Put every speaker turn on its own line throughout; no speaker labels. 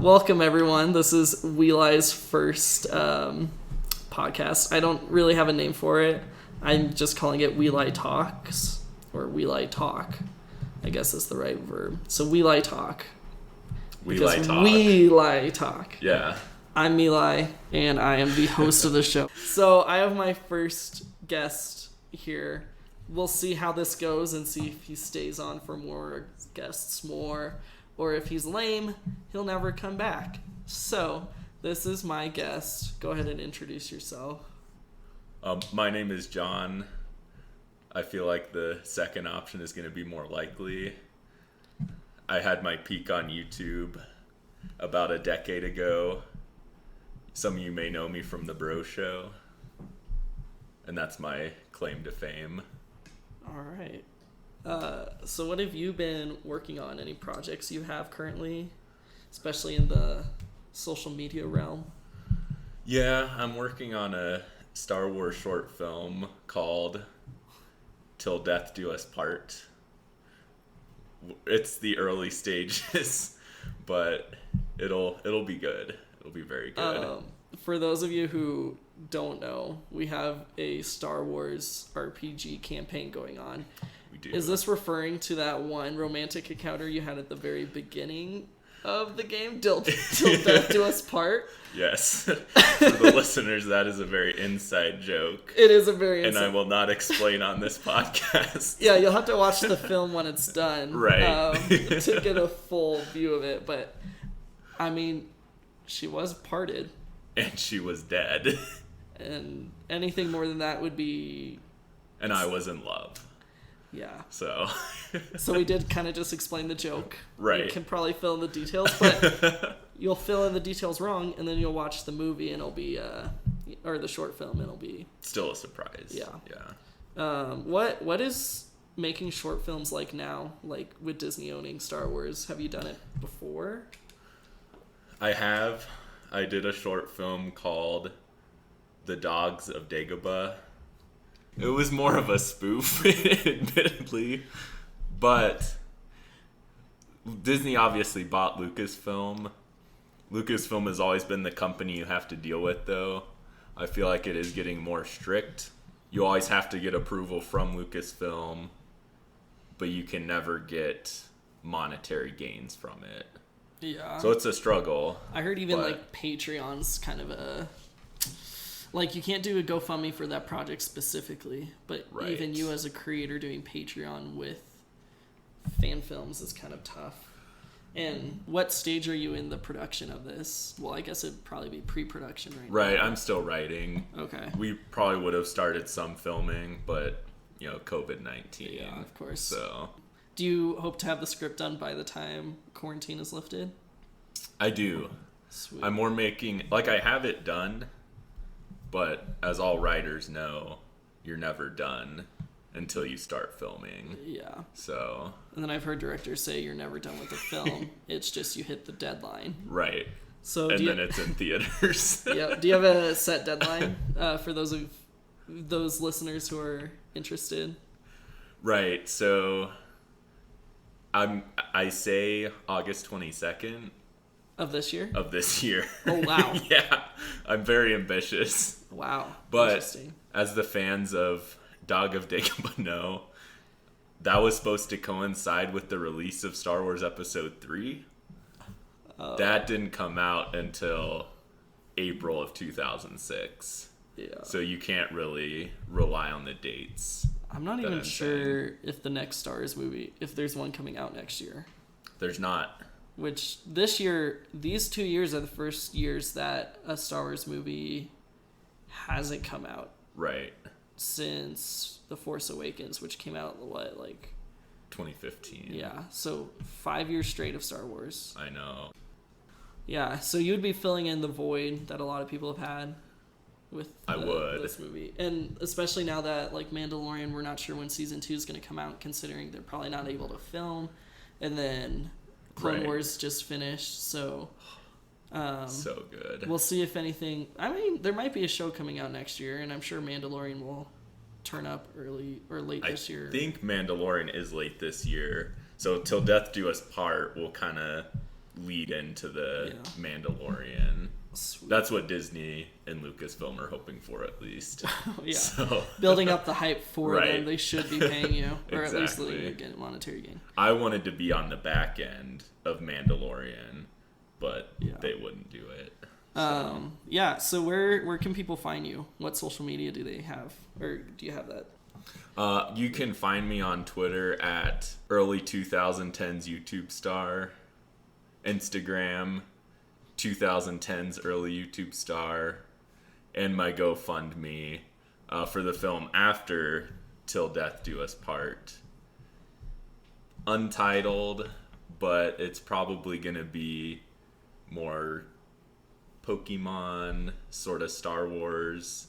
Welcome, everyone. This is Weli's first podcast. I don't really have a name for it. I'm just calling it Weli Talks, or Weli Talk. I guess is the right verb. So Weli Talk.
Weli Talk.
Weli Talk.
Yeah.
I'm Eli, and I am the host of the show. So I have my first guest here. We'll see how this goes and see if he stays on for more guests, or if he's lame, he'll never come back. So this is my guest. Go ahead and introduce yourself.
My name is John. I feel like the second option is going to be more likely. I had my peak on YouTube about a decade ago. Some of you may know me from The Bro Show. And that's my claim to fame.
All right. So what have you been working on? Any projects you have currently, especially in the social media realm?
Yeah, I'm working on a Star Wars short film called Till Death Do Us Part. It's the early stages, but it'll be good. It'll be very good.
For those of you who don't know, we have a Star Wars RPG campaign going on.
We do.
Is this referring to that one romantic encounter you had at the very beginning of the game, Till Death Do Us Part?
Yes. For the listeners, that is a very inside joke.
It is a very inside.
And I will not explain on this podcast.
Yeah, you'll have to watch the film when it's done.
Right.
To get a full view of it. But, I mean, she was parted.
And she was dead.
And anything more than that would be...
And I was in love.
Yeah.
So
we did kind of just explain the joke.
Right.
You can probably fill in the details, but you'll fill in the details wrong, and then you'll watch the movie, and it'll be, or the short film, and it'll be...
Still a surprise.
Yeah.
Yeah.
What is making short films like now, like with Disney owning Star Wars? Have you done it before?
I have. I did a short film called The Dogs of Dagobah. It was more of a spoof, admittedly, but Disney obviously bought Lucasfilm. Lucasfilm has always been the company you have to deal with, though. I feel like it is getting more strict. You always have to get approval from Lucasfilm, but you can never get monetary gains from it.
Yeah.
So it's a struggle.
I heard even like Patreon's kind of a... Like, you can't do a GoFundMe for that project specifically, but
right.
Even you as a creator doing Patreon with fan films is kind of tough. And what stage are you in the production of this? Well, I guess it'd probably be pre-production right now.
Right, I'm still writing.
Okay.
We probably would have started some filming, but, COVID-19.
Yeah, of course.
So...
Do you hope to have the script done by the time quarantine is lifted?
I do.
Sweet.
I'm more making... Like, I have it done... But as all writers know, you're never done until you start filming.
Yeah.
So.
And then I've heard directors say you're never done with the film. It's just you hit the deadline.
Right.
So
and then it's in theaters.
Yeah. Do you have a set deadline for those listeners who are interested?
Right. So I say August 22nd.
Of this year?
Of this year.
Oh, wow.
Yeah. I'm very ambitious.
Wow.
But as the fans of Dog of Dagobah know, that was supposed to coincide with the release of Star Wars Episode 3. That didn't come out until April of 2006. Yeah. So you can't really rely on the dates.
I'm not even sure if the next Star Wars movie, if there's one coming out next year.
There's not.
Which this year, these 2 years are the first years that a Star Wars movie hasn't come out.
Right.
Since The Force Awakens, which came out,
2015.
Yeah, so 5 years straight of Star Wars.
I know.
Yeah, so you'd be filling in the void that a lot of people have had with this movie. And especially now that, Mandalorian, we're not sure when Season 2 is going to come out, considering they're probably not able to film. And then... Clone Wars just finished, so
so good.
We'll see if anything... I mean, there might be a show coming out next year, and I'm sure Mandalorian will turn up early or late this year.
I think Mandalorian is late this year. So Till Death Do Us Part will kind of lead into the
Yeah.
Mandalorian.
Sweet.
That's what Disney and Lucasfilm are hoping for, at least.
Yeah.
So,
Building up the hype for
Right.
them, they should be paying you, or at least
Exactly.
letting you get monetary gain.
I wanted to be on the back end of Mandalorian, but
Yeah.
they wouldn't do it.
Yeah. So where can people find you? What social media do they have, or do you have that?
You can find me on Twitter at early 2010s YouTube star, Instagram 2010s early YouTube star, and my GoFundMe for the film after Till Death Do Us Part. Untitled, but it's probably gonna be more Pokemon, sort of Star Wars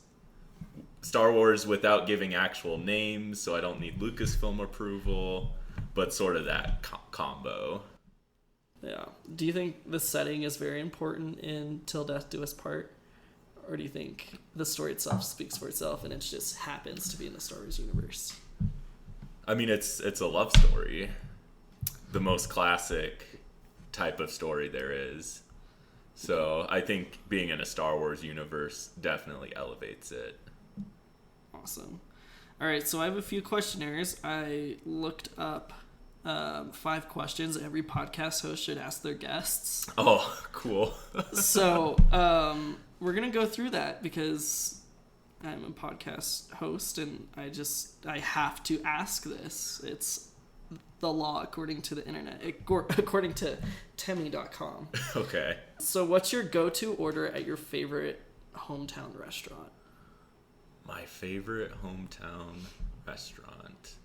without giving actual names, so I don't need Lucasfilm approval, but sort of that combo.
Yeah. Do you think the setting is very important in Till Death Do Us Part? Or do you think the story itself speaks for itself and it just happens to be in the Star Wars universe?
I mean, it's a love story. The most classic type of story there is. So I think being in a Star Wars universe definitely elevates it.
Awesome. All right, so I have a few questionnaires. I looked up 5 questions every podcast host should ask their guests.
Oh, cool.
So we're going to go through that because I'm a podcast host and I have to ask this. It's the law according to the internet, according to Temi.com.
Okay.
So what's your go-to order at your favorite hometown restaurant?
My favorite hometown restaurant.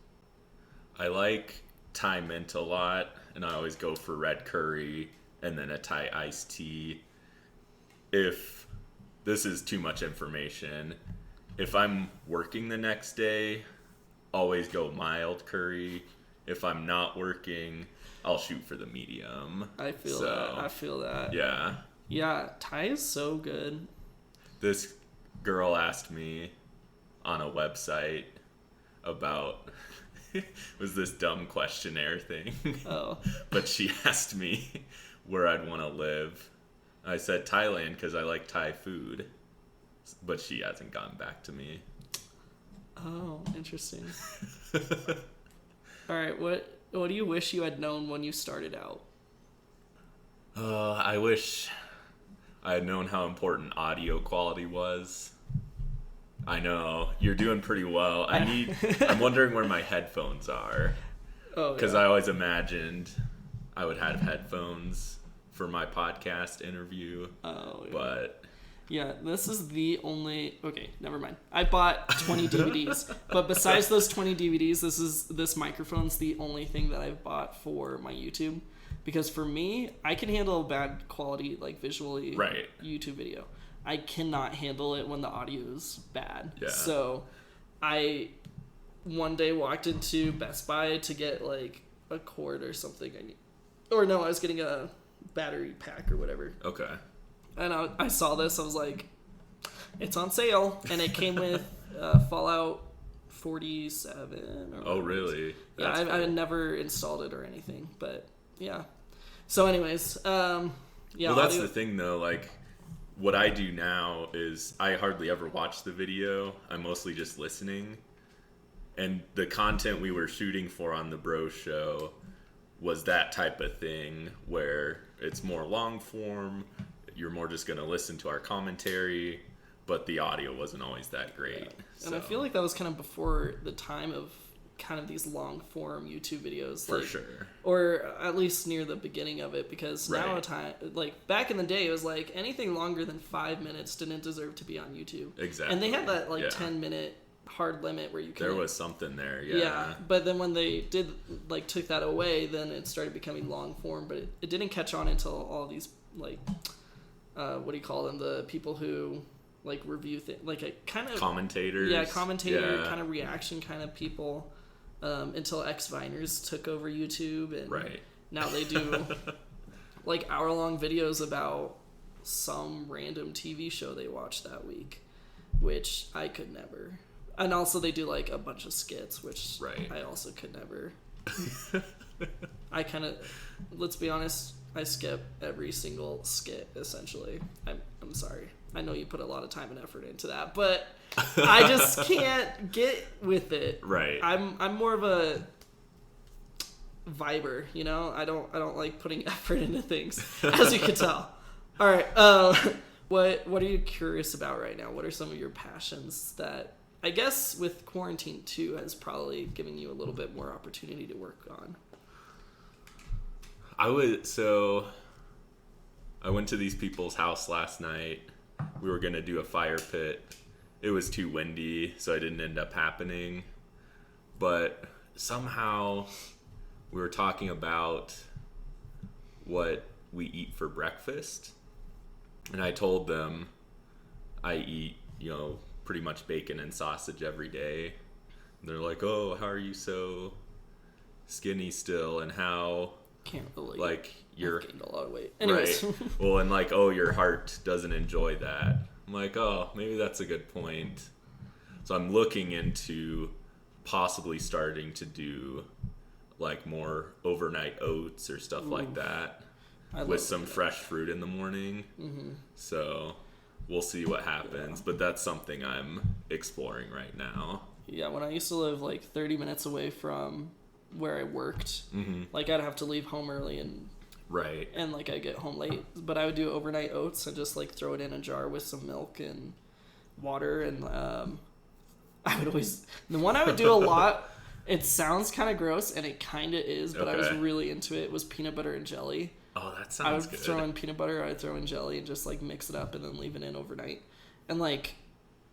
I like Thai mint a lot, and I always go for red curry and then a Thai iced tea. If this is too much information, if I'm working the next day, always go mild curry. If I'm not working, I'll shoot for the medium.
I feel that.
Yeah.
Yeah, Thai is so good.
This girl asked me on a website about was this dumb questionnaire thing.
Oh.
But she asked me where I'd want to live. I said Thailand because I like Thai food. But she hasn't gotten back to me.
Oh, interesting. All right, what do you wish you had known when you started out?
I wish I had known how important audio quality was. I know you're doing pretty well. I'm wondering where my headphones are.
Oh,
Because
yeah.
I always imagined I would have headphones for my podcast interview.
Oh, yeah.
But
Yeah, this is the only... Okay, never mind. I bought 20 DVDs, but besides those 20 DVDs, this microphone's the only thing that I've bought for my YouTube. Because for me, I can handle bad quality, like visually,
Right.
YouTube video. I cannot handle it when the audio's bad.
Yeah.
So I one day walked into Best Buy to get like a cord or something. I was getting a battery pack or whatever.
okay.
And I saw this, I was like, it's on sale. And it came with Fallout 47. Or
Oh, really?
Yeah,
That's
I
cool.
never installed it or anything, but yeah. So anyways, yeah.
Well, that's the thing, though. Like, what I do now is I hardly ever watch the video. I'm mostly just listening. And the content we were shooting for on the Bro Show was that type of thing where it's more long form. You're more just going to listen to our commentary, but the audio wasn't always that great.
Yeah. And I feel like that was kind of before the time of kind of these long form YouTube videos.
For
like,
sure.
Or at least near the beginning of it, because now
Right.
like back in the day, it was like anything longer than 5 minutes didn't deserve to be on YouTube.
Exactly.
And they had that like
Yeah.
10-minute hard limit where you can.
There was something there,
Yeah, but then when they did like took that away, then it started becoming long form. But it didn't catch on until all these like what do you call them? The people who like review things, like a kind of
Commentators.
yeah, commentator
Yeah.
kind of reaction kind of people. Until X-Viners took over YouTube, and
Right.
now they do like hour-long videos about some random TV show they watched that week, which I could never. And also they do like a bunch of skits, which
Right.
I also could never. I kind of, let's be honest, I skip every single skit, essentially. I'm sorry. I know you put a lot of time and effort into that, but I just can't get with it.
Right.
I'm more of a viber, you know? I don't like putting effort into things, as you can tell. All right. What are you curious about right now? What are some of your passions that I guess with quarantine too has probably given you a little bit more opportunity to work on?
I went to these people's house last night. We were going to do a fire pit. It was too windy, so it didn't end up happening. But somehow we were talking about what we eat for breakfast. And I told them I eat, pretty much bacon and sausage every day. And they're like, "Oh, how are you so skinny still?" And how...
Can't relate.
Like
I've gained a lot of weight. Anyways.
Right. Well, and like, oh, your heart doesn't enjoy that. I'm like, oh, maybe that's a good point. So I'm looking into possibly starting to do like more overnight oats or stuff like that with some fresh fruit in the morning. Mm-hmm. So we'll see what happens. But that's something I'm exploring right now.
Yeah, when I used to live like 30 minutes away from where I worked, like I'd have to leave home early and like I get home late, but I would do overnight oats and just like throw it in a jar with some milk and water, and I would always, the one I would do a lot, it sounds kind of gross and it kind of is, but I was really into it, was peanut butter and jelly.
Oh, that sounds good.
I would throw in peanut butter, I'd throw in jelly and just like mix it up and then leave it in overnight, and like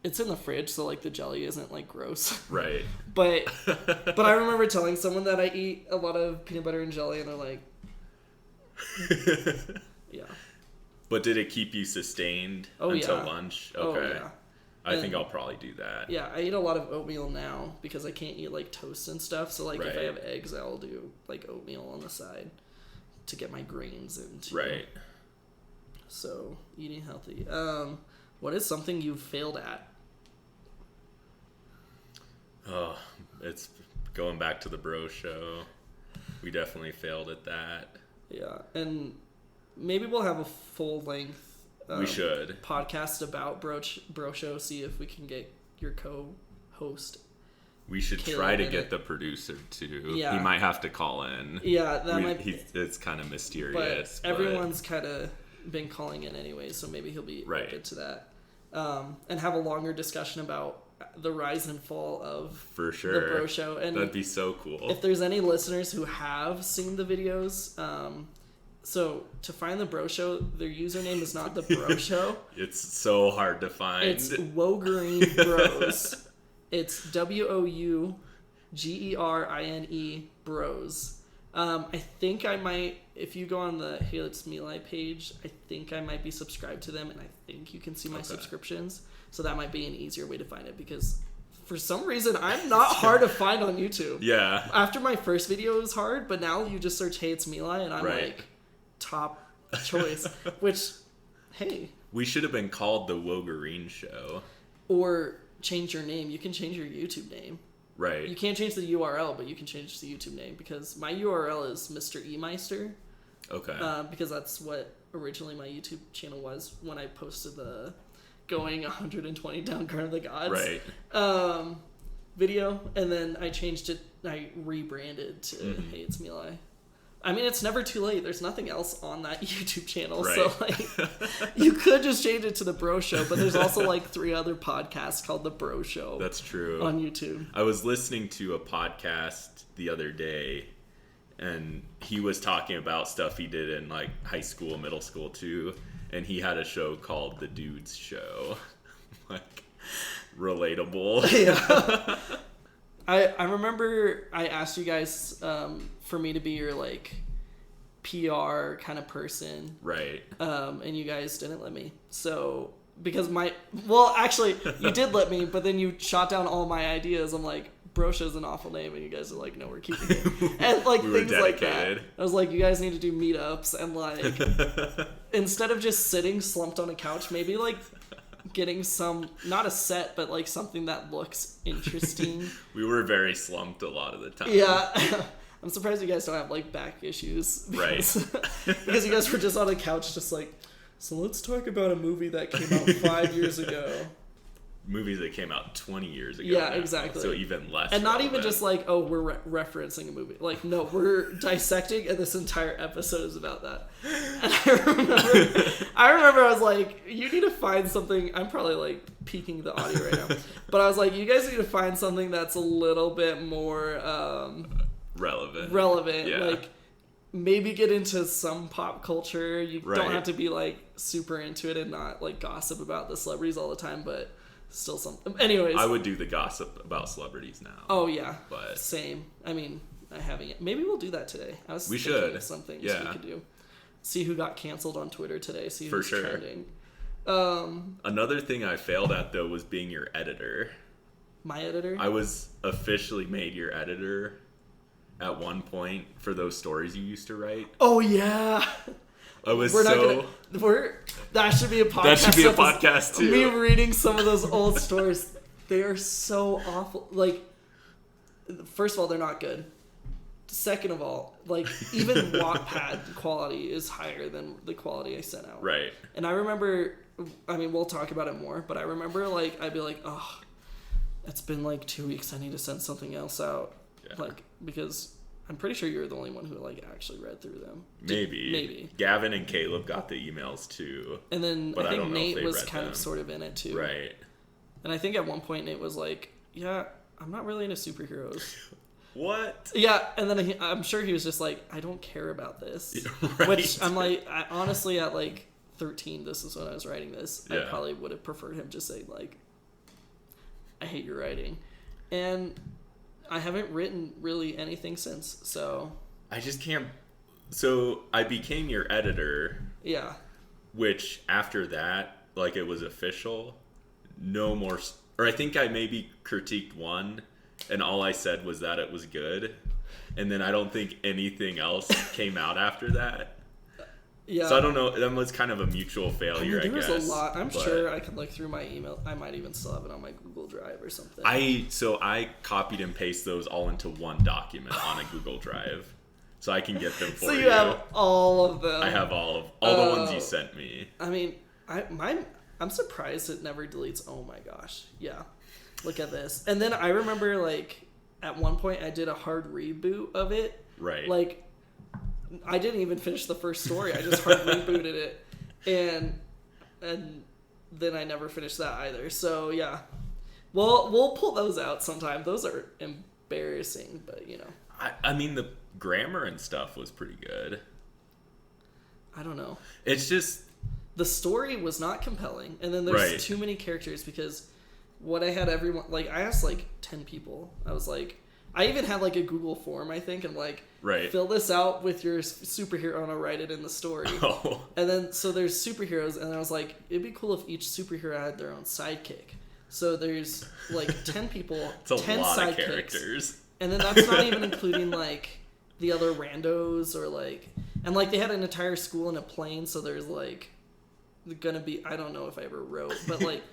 it's in the fridge, so like the jelly isn't like gross.
Right.
But I remember telling someone that I eat a lot of peanut butter and jelly, and they're like, yeah.
But did it keep you sustained until lunch? Okay. Oh, yeah. I think I'll probably do that.
Yeah, I eat a lot of oatmeal now because I can't eat like toast and stuff. So like if I have eggs, I'll do like oatmeal on the side to get my grains into.
Right.
So eating healthy. What is something you've failed at?
Oh, it's going back to the bro show. We definitely failed at that.
Yeah, and maybe we'll have a full length
we should
podcast about bro show. See if we can get your co-host.
We should try to get the producer too. Yeah. He might have to call in.
Yeah,
it's kind of mysterious.
But everyone's kind of been calling in anyway, so maybe he'll be open to that. And have a longer discussion about the rise and fall of
for sure
the bro show. And
that'd be so cool
if there's any listeners who have seen the videos. So to find the bro show, their username is not the bro show.
It's so hard to find.
It's Wogering Bros. It's WOUGERINE Bros. I think I might, if you go on the Hey It's Meli page, I think I might be subscribed to them, and I think you can see my subscriptions. So that might be an easier way to find it, because for some reason I'm not hard to find on YouTube.
Yeah.
After my first video was hard, but now you just search Hey It's Meli and I'm like top choice. Which, hey.
We should have been called the Wogerine Show.
Or change your name. You can change your YouTube name.
Right.
You can't change the URL, but you can change the YouTube name, because my URL is Mr. E-Meister.
Okay.
Because that's what originally my YouTube channel was when I posted the going 120 down Garden of the Gods video, and then I changed it, I rebranded to Hey It's Meli. I mean, it's never too late. There's nothing else on that YouTube channel, so like you could just change it to the Bro Show, but there's also like 3 other podcasts called the Bro Show.
That's true.
On YouTube.
I was listening to a podcast the other day, and he was talking about stuff he did in like high school, middle school too, and he had a show called The Dudes Show. Like, relatable.
Yeah. I remember I asked you guys for me to be your like PR kind of person.
Right.
And you guys didn't let me. So because actually you did let me, but then you shot down all my ideas. I'm like, Bro Show's an awful name, and you guys are like, no, we're keeping it. And like things like that. I was like, you guys need to do meetups, and like instead of just sitting slumped on a couch, maybe like getting some, not a set, but like something that looks interesting.
We were very slumped a lot of the time.
Yeah. I'm surprised you guys don't have like back issues.
Right.
Because you guys were just on a couch just like, so let's talk about a movie that came out 5 years ago.
Movies that came out 20 years ago.
Yeah,
now,
exactly.
So even less.
And not even
relevant.
just like, oh, we're referencing a movie. Like, no, we're dissecting, and this entire episode is about that. And I remember I was like, you need to find something. I'm probably like peeking the audio right now. But I was like, you guys need to find something that's a little bit more relevant.
Yeah.
Like, maybe get into some pop culture. You
Right.
don't have to be like super into it and not like gossip about the celebrities all the time, but still something. Anyways.
I would do the gossip about celebrities now.
Oh yeah,
But
same. I mean, I haven't yet. Maybe we'll do that today. I was
We
thinking
should.
of some things
Yeah.
we could do. See who got canceled on Twitter today. See
For
who's
sure.
trending.
Another thing I failed at though was being your editor.
My editor.
I was officially made your editor at one point for those stories you used to write.
Oh yeah.
I was
We're
so.
not gonna. That should be a podcast.
That should be a
episode.
podcast too.
Me reading some of those old stories. They are so awful. Like, first of all, they're not good. Second of all, like, even Wattpad quality is higher than the quality I sent out.
Right.
And I remember, I mean, we'll talk about it more, but I remember, like, I'd be like, oh, it's been like 2 weeks. I need to send something else out.
Yeah.
Like, because I'm pretty sure you're the only one who, like, actually read through them.
Maybe. Gavin and Caleb got the emails too.
And then
But I
I think
don't know if
Nate
they
was
read
kind
them.
of sort of in it too.
Right.
And I think at one point Nate was like, yeah, I'm not really into superheroes.
What?
Yeah, and then I'm sure he was just like, I don't care about this.
Right.
Which I'm like, honestly, at like 13, this is when I was writing this, I
Yeah.
probably would have preferred him just saying like, I hate your writing. And I haven't written really anything since, so.
I just can't. So I became your editor,
Yeah.
which after that, like it was official. No more. Or I think I maybe critiqued one, and all I said was that it was good. And then I don't think anything else came out after that.
Yeah.
So I don't know. That was kind of a mutual
I mean,
failure, I
there was
guess.
a lot. I'm
but
sure I could look through my email. I might even still have it on my Google Drive or something.
I copied and pasted those all into one document on a Google Drive, so I can get them for
so
you.
you have all of them.
I have all the ones you sent me.
I mean, I'm surprised it never deletes. Oh my gosh. Yeah. Look at this. And then I remember, like, at one point I did a hard reboot of it.
Right.
Like, I didn't even finish the first story. I just hard rebooted it. And then I never finished that either. So, yeah. Well, we'll pull those out sometime. Those are embarrassing, but, you know.
I mean, the grammar and stuff was pretty good.
I don't know.
It's just...
The story was not compelling. And then there's
Right.
too many characters because what I had everyone... Like, I asked, like, 10 people. I was like... I even had, like, a Google form, I think, and, like...
Right.
Fill this out with your superhero and I'll write it in the story.
Oh.
And then, so there's superheroes, and I was like, it'd be cool if each superhero had their own sidekick. So there's, like, 10 people,
It's a
10
lot
sidekicks.
of characters.
And then that's not even including, like, the other randos or, like... And, like, they had an entire school in a plane, so there's, like, gonna be... I don't know if I ever wrote, but, like,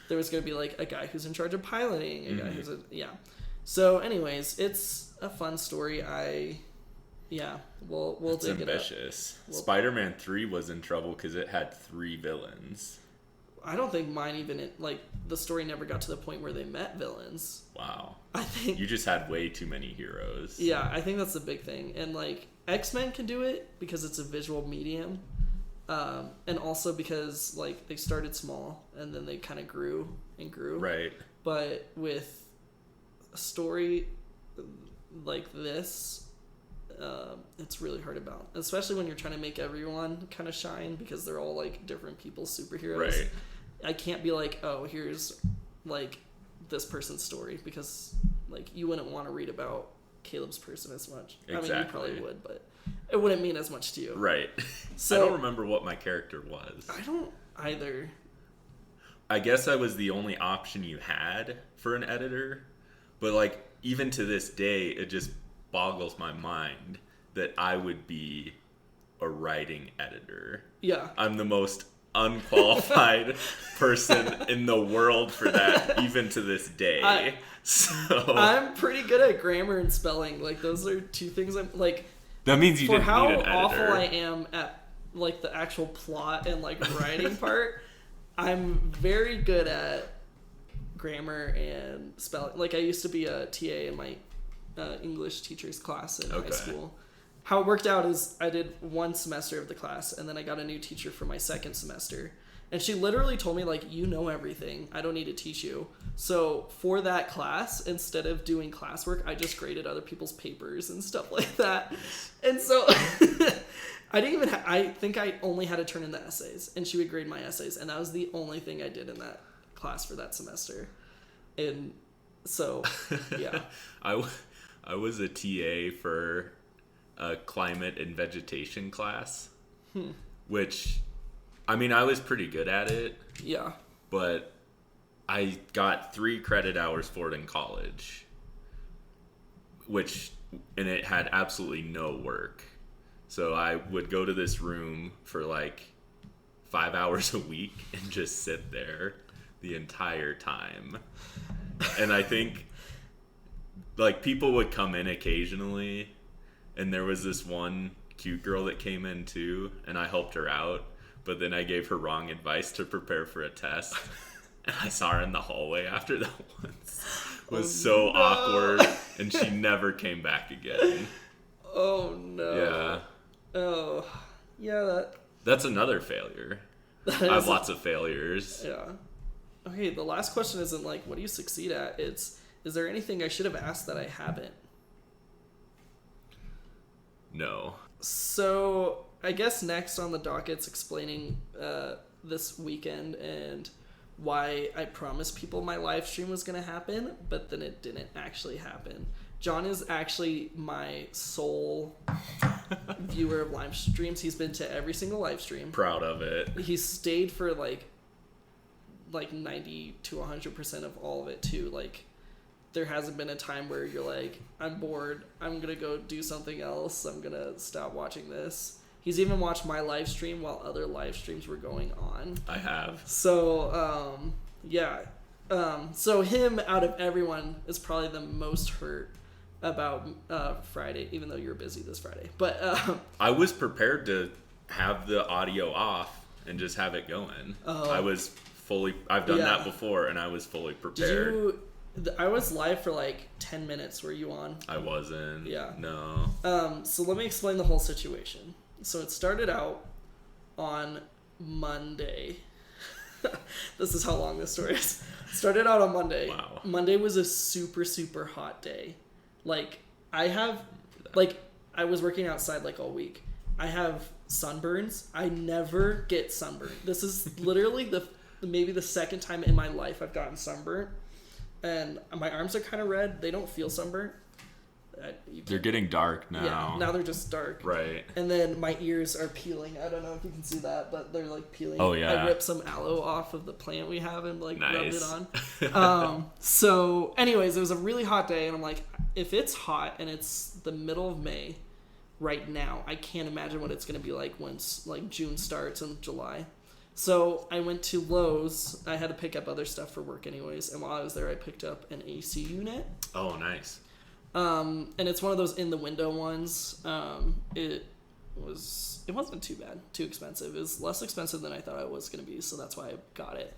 there was gonna be, like, a guy who's in charge of piloting, a guy who's a... Yeah. So, anyways, it's a fun story. Yeah, we'll
It's
dig
ambitious.
We'll-
Spider-Man 3 was in trouble because it had 3 villains.
it up. I don't think mine even, like, the story never got to the point where they met villains.
Wow.
I think...
You just had way too many heroes.
Yeah, I think that's the big thing. And, like, X-Men can do it because it's a visual medium. And also because, like, they started small and then they kind of grew and grew.
Right.
But with a story like this, it's really hard to balance, especially when you're trying to make everyone kind of shine because they're all like different people's superheroes.
Right.
I can't be like, oh, here's like this person's story because like you wouldn't want to read about Caleb's person as much. I mean, you probably
Exactly.
would, but it wouldn't mean as much to you.
Right.
So-
I don't remember what my character was.
I don't either.
I guess I was the only option you had for an editor. But, like, even to this day, it just boggles my mind that I would be a writing editor.
Yeah.
I'm the most unqualified person in the world for that, even to this day.
I'm pretty good at grammar and spelling. Like, those are two things I'm like.
That means you
for
didn't
how
need an editor.
awful I am at like the actual plot and like writing part. I'm very good at grammar and spelling. Like, I used to be a TA in my English teacher's class in high school. How it worked out is I did one semester of the class, and then I got a new teacher for my second semester. And she literally told me, like, you know everything. I don't need to teach you. So for that class, instead of doing classwork, I just graded other people's papers and stuff like that. And so I didn't even I think I only had to turn in the essays, and she would grade my essays. And that was the only thing I did in that class for that semester. And so, yeah.
I was a TA for a climate and vegetation class, which... I mean, I was pretty good at it.
Yeah.
But I got 3 credit hours for it in college, and it had absolutely no work. So I would go to this room for like 5 hours a week and just sit there the entire time. And I think like people would come in occasionally, and there was this one cute girl that came in too, and I helped her out. But then I gave her wrong advice to prepare for a test. And I saw her in the hallway after that once. It was so awkward. And she never came back again.
Oh, no.
Yeah.
Oh, yeah,
That's another failure. I have lots of failures.
Yeah. Okay, the last question isn't like, what do you succeed at? It's, is there anything I should have asked that I haven't?
No.
So... I guess next on the docket's explaining this weekend and why I promised people my live stream was going to happen, but then it didn't actually happen. John is actually my sole viewer of live streams. He's been to every single live stream.
Proud of it.
He's stayed for like 90 to 100% of all of it too. Like, there hasn't been a time where you're like, I'm bored, I'm going to go do something else, I'm going to stop watching this. He's even watched my live stream while other live streams were going on.
I have.
So, yeah. So him, out of everyone, is probably the most hurt about Friday, even though you're busy this Friday. But
I was prepared to have the audio off and just have it going. I've done that before, and I was fully prepared.
I was live for like 10 minutes. Were you on?
I wasn't.
Yeah.
No.
So let me explain the whole situation. So it started out on Monday. This is how long this story is. It started out on Monday.
Wow.
Monday was a super, super hot day. Like, I was working outside like all week. I have sunburns. I never get sunburned. This is literally maybe the second time in my life I've gotten sunburnt. And my arms are kind of red. They don't feel sunburnt.
They're getting dark now.
Yeah, now they're just dark.
Right.
And then my ears are peeling. I don't know if you can see that, but they're like peeling.
Oh, yeah.
I ripped some aloe off of the plant we have and like rubbed it
Nice.
on. So anyways, it was a really hot day, and I'm like, if it's hot and it's the middle of May right now, I can't imagine what it's going to be like once like June starts and July. So I went to Lowe's. I had to pick up other stuff for work anyways, and while I was there I picked up an AC unit.
Oh, nice.
And it's one of those in the window ones. It wasn't too bad, too expensive. It was less expensive than I thought it was going to be, so that's why I got it.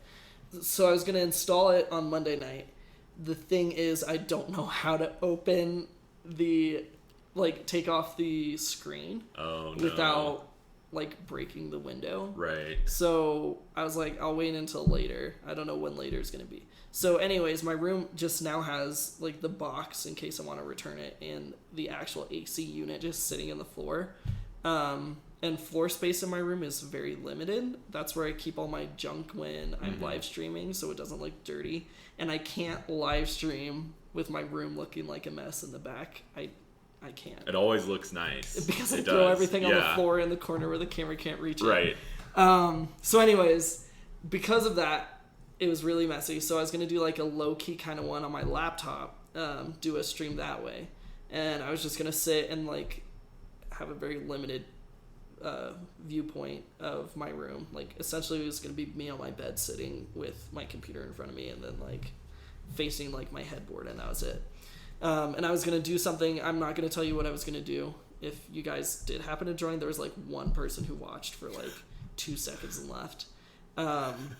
So I was going to install it on Monday night. The thing is, I don't know how to open take off the screen without breaking the window.
Right.
So I was like, I'll wait until later. I don't know when later is going to be. So anyways, my room just now has the box in case I want to return it, and the actual AC unit just sitting in the floor. And floor space in my room is very limited. That's where I keep all my junk when I'm live streaming, so it doesn't look dirty. And I can't live stream with my room looking like a mess in the back. I can't.
It always looks nice.
Because I throw everything on the floor in the corner where the camera can't reach it.
Right.
So anyways, because of that, it was really messy. So I was going to do a low-key kind of one on my laptop, do a stream that way. And I was just going to sit and have a very limited viewpoint of my room. Like, essentially, it was going to be me on my bed sitting with my computer in front of me and then, like, facing, like, my headboard, and that was it. And I was going to do something. I'm not going to tell you what I was going to do. If you guys did happen to join, there was, like, one person who watched for, like, 2 seconds and left.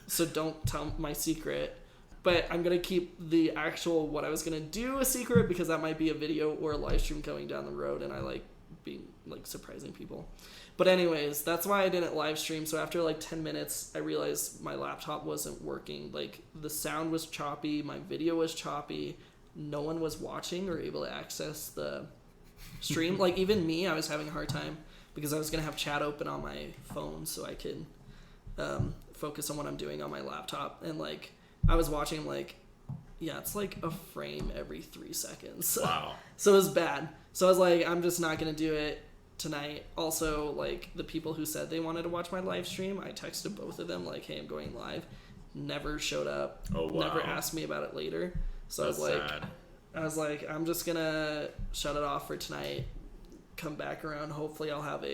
So don't tell my secret. But I'm going to keep the actual what I was going to do a secret, because that might be a video or a live stream going down the road, and I like being, like, surprising people. But anyways, that's why I didn't live stream. So after, like, 10 minutes, I realized my laptop wasn't working. Like, the sound was choppy, my video was choppy, no one was watching or able to access the stream. Like, even me, I was having a hard time, because I was going to have chat open on my phone so I could focus on what I'm doing on my laptop. And, like, I was watching, like, yeah, it's like a frame every 3 seconds.
Wow.
So it was bad. So I was like, I'm just not going to do it tonight. Also, like, the people who said they wanted to watch my live stream, I texted both of them, like, hey, I'm going live. Never showed up.
Oh, wow.
Never asked me about it later. So
That's sad.
I was like, I'm just going to shut it off for tonight. Come back around. Hopefully I'll have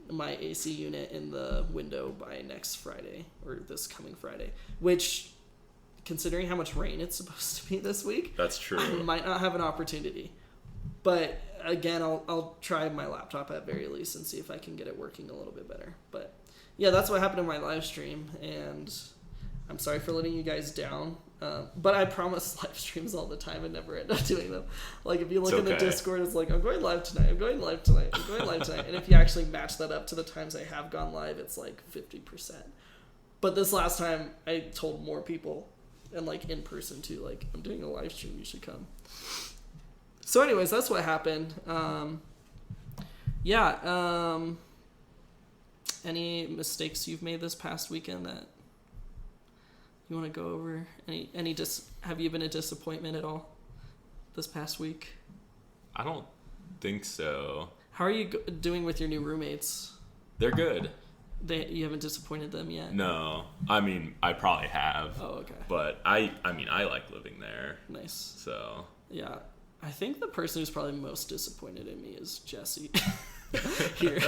my AC unit in the window by next Friday, or this coming Friday, which, considering how much rain it's supposed to be this week,
That's true.
I might not have an opportunity. But again, I'll try my laptop at very least and see if I can get it working a little bit better. But yeah, that's what happened in my live stream, and I'm sorry for letting you guys down. But I promise live streams all the time and never end up doing them. Like, if you look in the Discord, it's like, I'm going live tonight, I'm going live tonight, I'm going live tonight. And if you actually match that up to the times I have gone live, it's like 50%. But this last time, I told more people, and, like, in person too, like, I'm doing a live stream, you should come. So anyways, that's what happened. Any mistakes you've made this past weekend that you want to go over? Have you been a disappointment at all this past week?
I don't think so.
How are you doing with your new roommates?
They're good.
You haven't disappointed them yet?
No. I mean, I probably have.
Oh, okay.
But I like living there.
Nice.
So.
Yeah. I think the person who's probably most disappointed in me is Jesse. Here.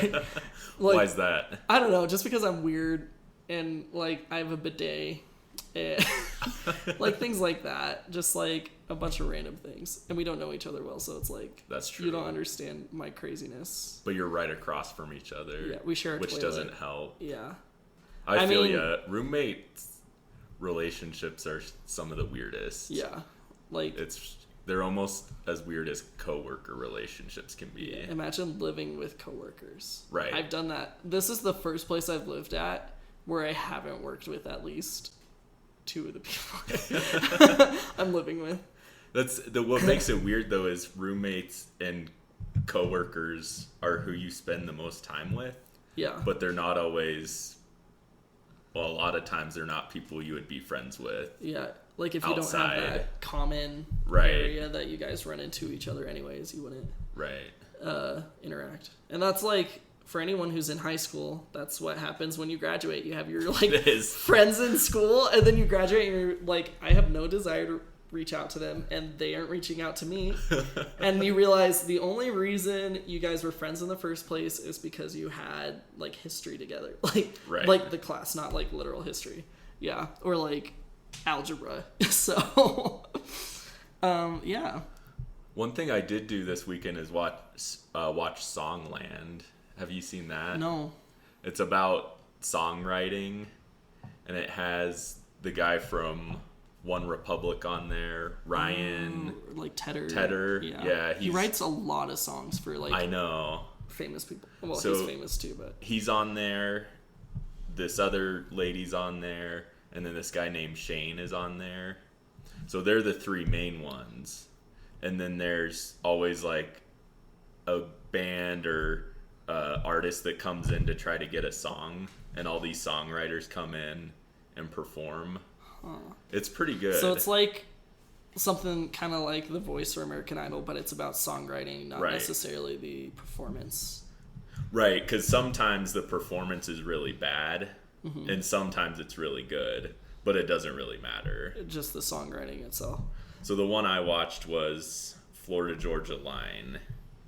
Like,
why is that?
I don't know. Just because I'm weird and, like, I have a bidet. And like, things like that. Just, like, a bunch of random things. And we don't know each other well, so it's like,
that's true.
You don't understand my craziness.
But you're right across from each other.
Yeah, we share a
which
toilet.
doesn't help.
Yeah.
I feel ya. Roommate relationships are some of the weirdest.
Yeah. Like,
they're almost as weird as coworker relationships can be.
Yeah, imagine living with coworkers.
Right.
I've done that. This is the first place I've lived at where I haven't worked with at least 2 of the people I'm living with.
What makes it weird though is roommates and coworkers are who you spend the most time with.
Yeah.
But they're not always. Well, a lot of times they're not people you would be friends with. Yeah.
Like, if you
outside.
Don't have that common area that you guys run into each other anyways, you wouldn't interact. And that's, like, for anyone who's in high school, that's what happens when you graduate. You have your, like, friends in school, and then you graduate and you're like, I have no desire to reach out to them, and they aren't reaching out to me. And you realize the only reason you guys were friends in the first place is because you had, like, history together. Like the class, not, like, literal history. Yeah. Or, like, algebra. So yeah.
One thing I did do this weekend is watch Songland. Have you seen that?
No.
It's about songwriting, and it has the guy from One Republic on there, Ryan.
Like Tedder.
Tedder. Yeah.
He writes a lot of songs for, like,
I know,
famous people. Well,
so
he's famous too, but
he's on there. This other lady's on there. And then this guy named Shane is on there. So they're the 3 main ones. And then there's always, like, a band or artist that comes in to try to get a song. And all these songwriters come in and perform. Huh. It's pretty good.
So it's like something kind of like The Voice or American Idol, but it's about songwriting, not necessarily the performance.
Right, because sometimes the performance is really bad. Mm-hmm. And sometimes it's really good, but it doesn't really matter.
Just the songwriting itself.
So the one I watched was Florida Georgia Line.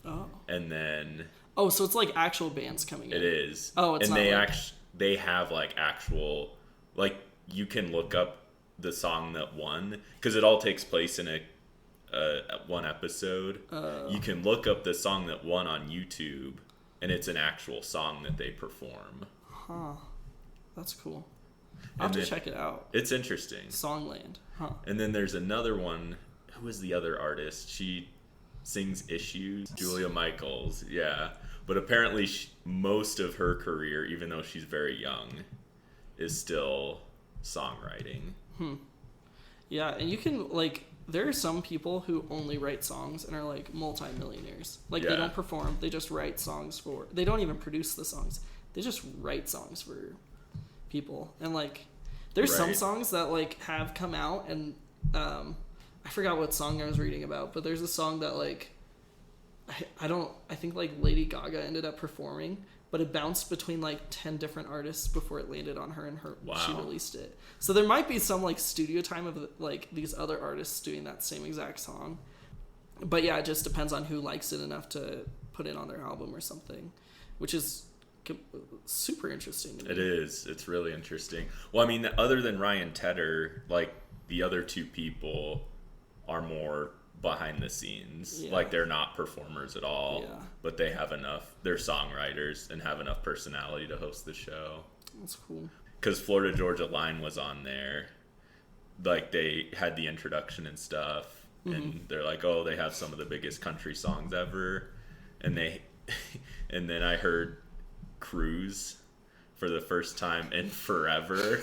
Oh.
And then
Oh, so it's like actual bands coming in.
It is.
Oh, it's
and
not
they have like actual, like, you can look up the song that won because it all takes place in a one episode. You can look up the song that won on YouTube, and it's an actual song that they perform.
Huh. That's cool. I'll have to check it out.
It's interesting.
Songland. Huh.
And then there's another one. Who is the other artist? She sings Issues. Julia Michaels. Yeah. But apparently most of her career, even though she's very young, is still songwriting.
Yeah, and you can, like, there are some people who only write songs and are, like, multimillionaires. Like, they don't perform. They just write songs for... They don't even produce the songs. They just write songs for people. And, like, there's some songs that, like, have come out, and I forgot what song I was reading about, but there's a song that, like, I think, like, Lady Gaga ended up performing, but it bounced between, like, 10 different artists before it landed on her, and she released it. So there might be some, like, studio time of, like, these other artists doing that same exact song. But yeah, it just depends on who likes it enough to put it on their album or something, which is super interesting to me.
It is. It's really interesting. Well, I mean, other than Ryan Tedder, like, the other two people are more behind the scenes. Like, they're not performers at all, but they have enough, they're songwriters and have enough personality to host the show.
That's cool. Because
Florida Georgia Line was on there. Like, they had the introduction and stuff, and they're like, oh, they have some of the biggest country songs ever. And and then I heard Cruise for the first time in forever.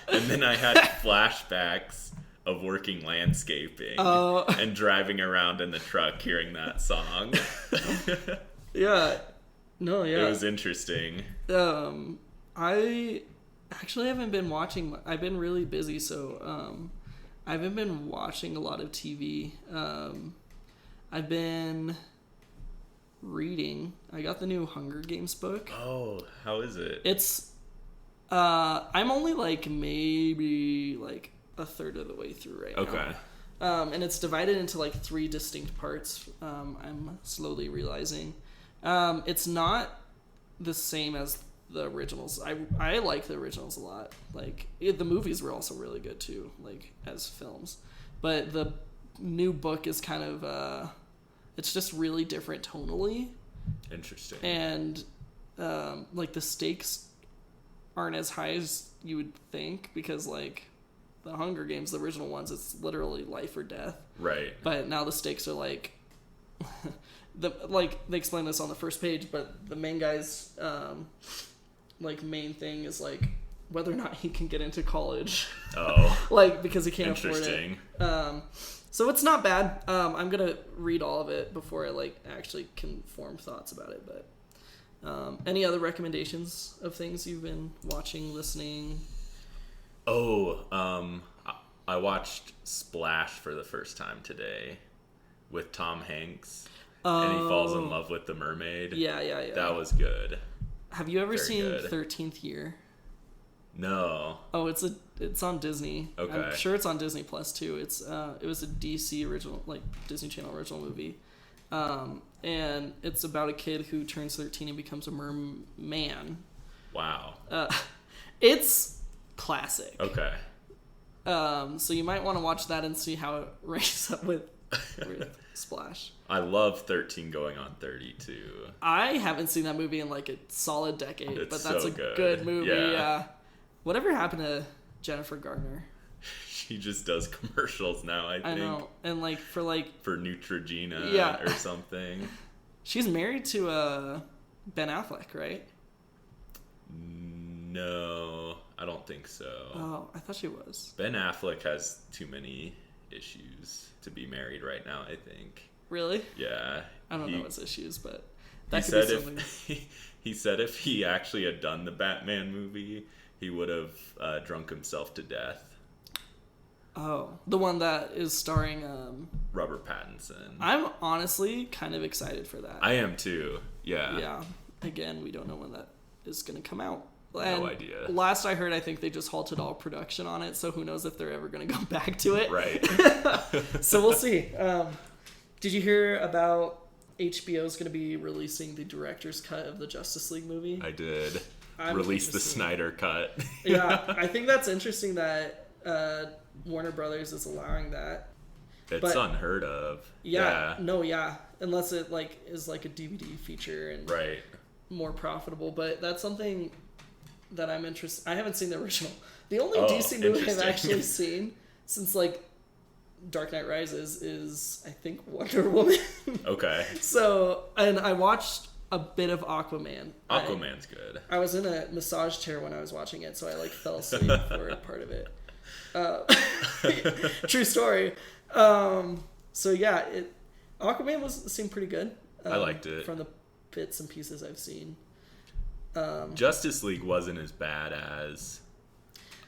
And then I had flashbacks of working landscaping and driving around in the truck hearing that song.
Yeah. No, yeah.
It was interesting.
I actually haven't been watching... I've been really busy, so I haven't been watching a lot of TV. I've been reading. I got the new Hunger Games book.
Oh, how is it?
It's... I'm only, like, maybe, like, a third of the way through right now.
Okay.
And it's divided into, like, 3 distinct parts. I'm slowly realizing. It's not the same as the originals. I like the originals a lot. Like, the movies were also really good too, like, as films. But the new book is kind of it's just really different tonally.
Interesting.
And like, the stakes aren't as high as you would think, because, like, the Hunger Games, the original ones, it's literally life or death.
Right.
But now the stakes are, like, like, they explain this on the first page, but the main guy's like, main thing is, like, whether or not he can get into college.
Oh.
Like, because he can't afford it.
Interesting.
So it's not bad. I'm gonna read all of it before I, like, actually can form thoughts about it. But any other recommendations of things you've been watching, listening?
Oh, I watched Splash for the first time today with Tom Hanks, and he falls in love with the mermaid.
Yeah.
That was good.
Have you ever
Very
seen
good.
13th Year?
No.
Oh, it's on Disney.
Okay.
I'm sure it's on Disney Plus too. It was a DC original, like, Disney Channel original movie. And it's about a kid who turns 13 and becomes a merman.
Wow.
It's classic.
Okay.
So you might want to watch that and see how it ranks up with Splash.
I love 13 going on 32.
I haven't seen that movie in, like, a solid decade,
It's
but that's
so
a
good.
good movie.
Yeah.
Whatever happened to Jennifer Garner?
She just does commercials now, I think.
I know. And, like, for
Neutrogena or something.
She's married to Ben Affleck, right?
No, I don't think so.
Oh, I thought she was.
Ben Affleck has too many issues to be married right now, I think.
Really?
Yeah.
I don't know his issues, but that
he
could
said
be something.
he said if he actually had done the Batman movie, he would have drunk himself to death.
Oh, the one that is starring
Robert Pattinson.
I'm honestly kind of excited for that.
I am too. Yeah.
Yeah. Again, we don't know when that is going to come out.
No idea.
Last I heard, I think they just halted all production on it, so who knows if they're ever going to go back to it.
Right.
So we'll see. Did you hear about HBO is going to be releasing the director's cut of the Justice League movie.
I did.
I'm
Release the
interested.
Snyder cut.
Yeah, I think that's interesting that Warner Brothers is allowing that.
It's
But-
unheard of.
Yeah, no, yeah, unless it like is like a DVD feature and
Right.
more profitable. But that's something that I'm interested. I haven't seen the original. The only
Oh,
DC movie I've
interesting.
actually seen since like Dark Knight Rises is I think Wonder Woman.
Okay.
So, and I watched a bit of Aquaman.
Aquaman's good.
I was in a massage chair when I was watching it, so I like fell asleep for a part of it. True story. So yeah, Aquaman seemed pretty good.
I liked it.
From the bits and pieces I've seen.
Justice League wasn't as bad as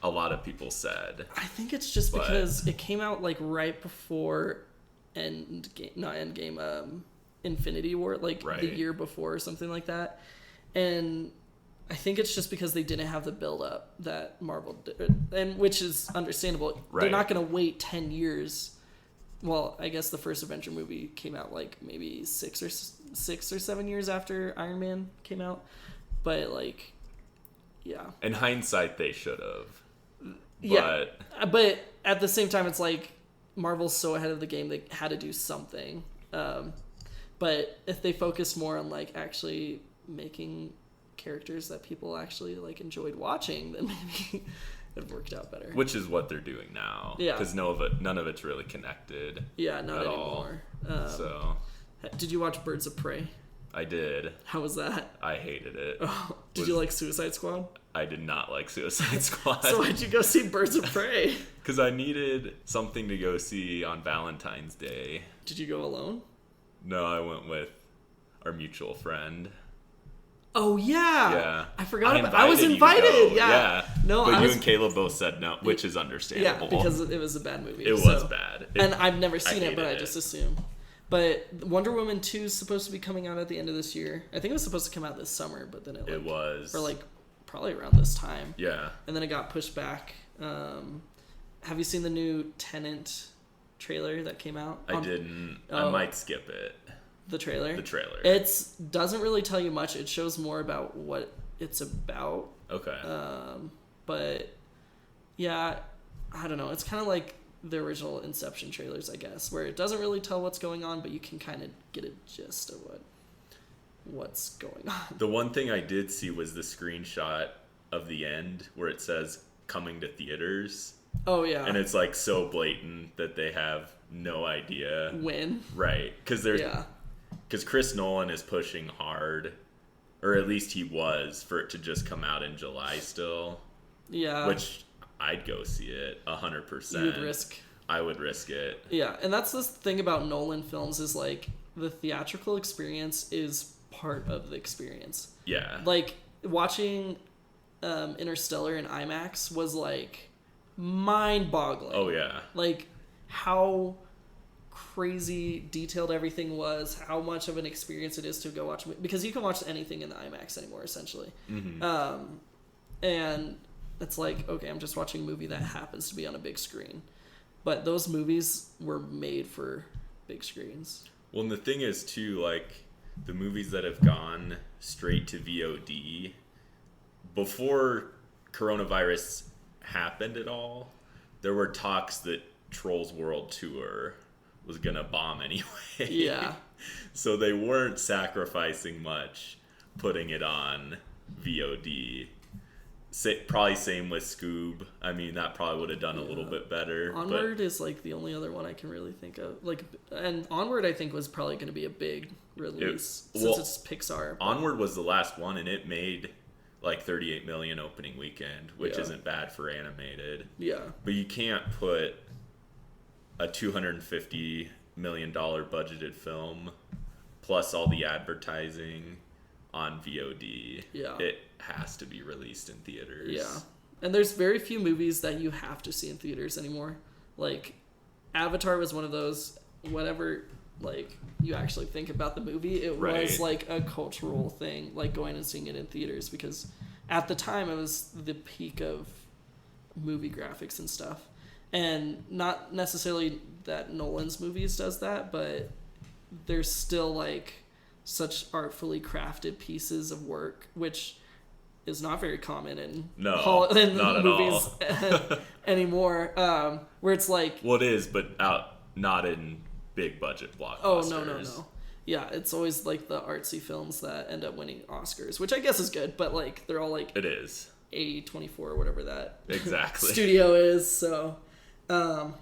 a lot of people said.
I think it's just
But-
because it came out like right before Infinity War, like
Right.
the year before or something like that. And I think it's just because they didn't have the build up that Marvel did, and which is understandable. They're
Right.
not going to wait 10 years. Well, I guess the first Avenger movie came out like maybe 6 or 7 years after Iron Man came out. But like, yeah.
In hindsight, they should have.
Yeah. But at the same time, it's like Marvel's so ahead of the game, they had to do something. But if they focus more on like actually making characters that people actually like enjoyed watching, then maybe it worked out better.
Which is what they're doing now.
Yeah.
Because none of it's really connected.
Yeah, not
at all.
anymore.
So
Did you watch Birds of Prey?
I did.
How was that?
I hated it.
Did you like Suicide Squad?
I did not like Suicide Squad.
So why'd you go see Birds of Prey?
Because I needed something to go see on Valentine's Day.
Did you go alone?
No, I went with our mutual friend.
Oh yeah.
Yeah.
I forgot about.
invited
I was
you to
invited.
go.
Yeah. No,
but
I
you
was.
and Caleb both said no, which is
Yeah,
understandable.
because it was a bad movie.
it
so-
was bad.
And I've never seen it, but I
hated
just
it.
assume. But Wonder Woman 2 is supposed to be coming out at the end of this year. I think it was supposed to come out this summer, but then
It was.
or like probably around this time.
Yeah.
And then it got pushed back. Have you seen the new Tenant trailer that came out?
I didn't.
Oh.
I might skip it.
The trailer.
The trailer.
It doesn't really tell you much. It shows more about what it's about.
Okay.
But yeah, I don't know. It's kind of like the original Inception trailers, I guess, where it doesn't really tell what's going on, but you can kind of get a gist of what's going on.
The one thing I did see was the screenshot of the end where it says coming to theaters.
Oh yeah.
And it's like so blatant that they have no idea.
When?
Right. Because
Yeah.
Chris Nolan is pushing hard, or at least he was, for it to just come out in July still.
Yeah.
Which I'd go see it 100%.
You'd risk.
I would risk it.
Yeah, and that's the thing about Nolan films is like the theatrical experience is part of the experience.
Yeah.
Like watching Interstellar in IMAX was like mind-boggling.
Oh yeah.
Like how crazy detailed everything was, how much of an experience it is to go watch, because you can watch anything in the IMAX anymore essentially.
Mm-hmm.
And it's like, okay, I'm just watching a movie that happens to be on a big screen, but those movies were made for big screens.
Well, and the thing is too, like the movies that have gone straight to VOD before coronavirus happened at all, there were talks that Trolls World Tour was gonna bomb anyway.
Yeah.
So they weren't sacrificing much putting it on VOD. Probably same with Scoob. I mean, that probably would have done a little bit better.
Onward is like the only other one I can really think of. Like, and Onward I think was probably going to be a big release since it's Pixar.
Onward was the last one, and it made like 38 million opening weekend, which
Yeah.
isn't bad for animated.
Yeah.
But you can't put a $250 million budgeted film plus all the advertising on VOD.
Yeah.
It has to be released in theaters.
Yeah. And there's very few movies that you have to see in theaters anymore. Like, Avatar was one of those, whatever, like, you actually think about the movie, it
Right.
was like a cultural thing, like going and seeing it in theaters, because at the time it was the peak of movie graphics and stuff. And not necessarily that Nolan's movies does that, but there's still like such artfully crafted pieces of work, which is not very common in
not
movies
at all.
anymore. Where it's like,
well, it is, but not in big budget blockbusters.
oh no. Yeah, it's always like the artsy films that end up winning Oscars, which I guess is good, but like they're all like
it is
A24 or whatever that
exactly
studio is. So,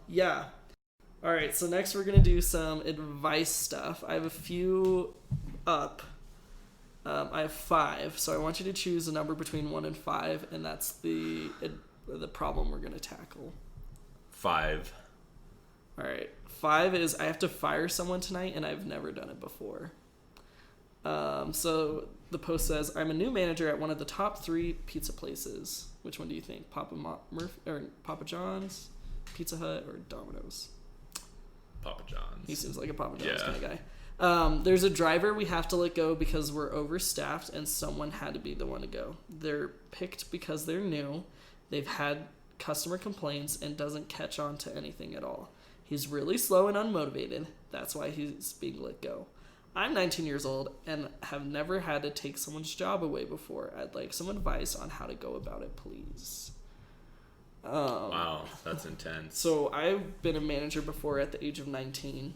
yeah. All right, so next we're gonna do some advice stuff. I have a few up. I have 5, so I want you to choose a number between 1 and 5, and that's the problem we're gonna tackle.
5.
All right, 5 is I have to fire someone tonight, and I've never done it before. So the post says, I'm a new manager at one of the top 3 pizza places. Which one do you think? Papa John's, Pizza Hut, or Domino's?
Papa John's.
He seems like a Papa John's kind of guy. There's a driver we have to let go because we're overstaffed and someone had to be the one to go. They're picked because they're new. They've had customer complaints and doesn't catch on to anything at all. He's really slow and unmotivated. That's why he's being let go. I'm 19 years old and have never had to take someone's job away before. I'd like some advice on how to go about it, please.
Wow, that's intense.
So I've been a manager before at the age of 19.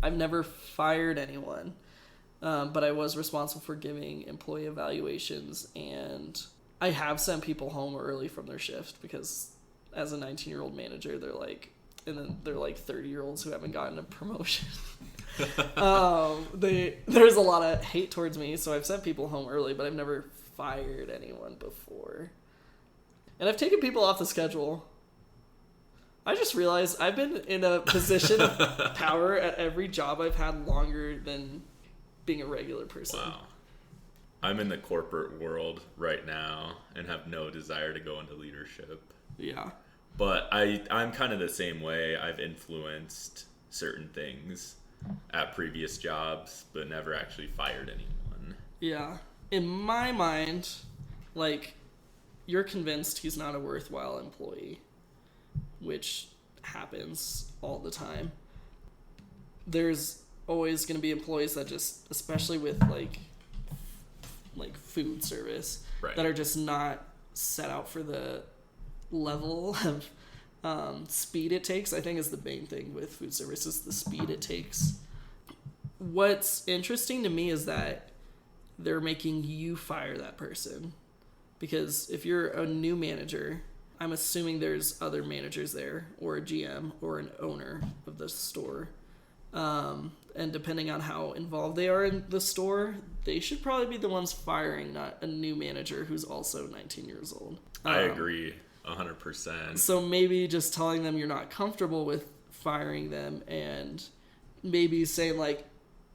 I've never fired anyone, but I was responsible for giving employee evaluations, and I have sent people home early from their shift because as a 19-year-old manager, they're like 30-year-olds who haven't gotten a promotion. There's a lot of hate towards me, so I've sent people home early, but I've never fired anyone before. And I've taken people off the schedule. I just realized I've been in a position of power at every job I've had longer than being a regular person.
Wow. I'm in the corporate world right now and have no desire to go into leadership.
Yeah.
But I'm kind of the same way. I've influenced certain things at previous jobs, but never actually fired anyone.
Yeah. In my mind, like, you're convinced he's not a worthwhile employee, which happens all the time. There's always going to be employees that just, especially with like food service,
right,
that are just not set out for the level of speed it takes. I think is the main thing with food service is the speed it takes. What's interesting to me is that they're making you fire that person. Because if you're a new manager, I'm assuming there's other managers there, or a GM, or an owner of the store. And depending on how involved they are in the store, they should probably be the ones firing, not a new manager who's also 19 years old.
I agree 100%.
So maybe just telling them you're not comfortable with firing them, and maybe saying like,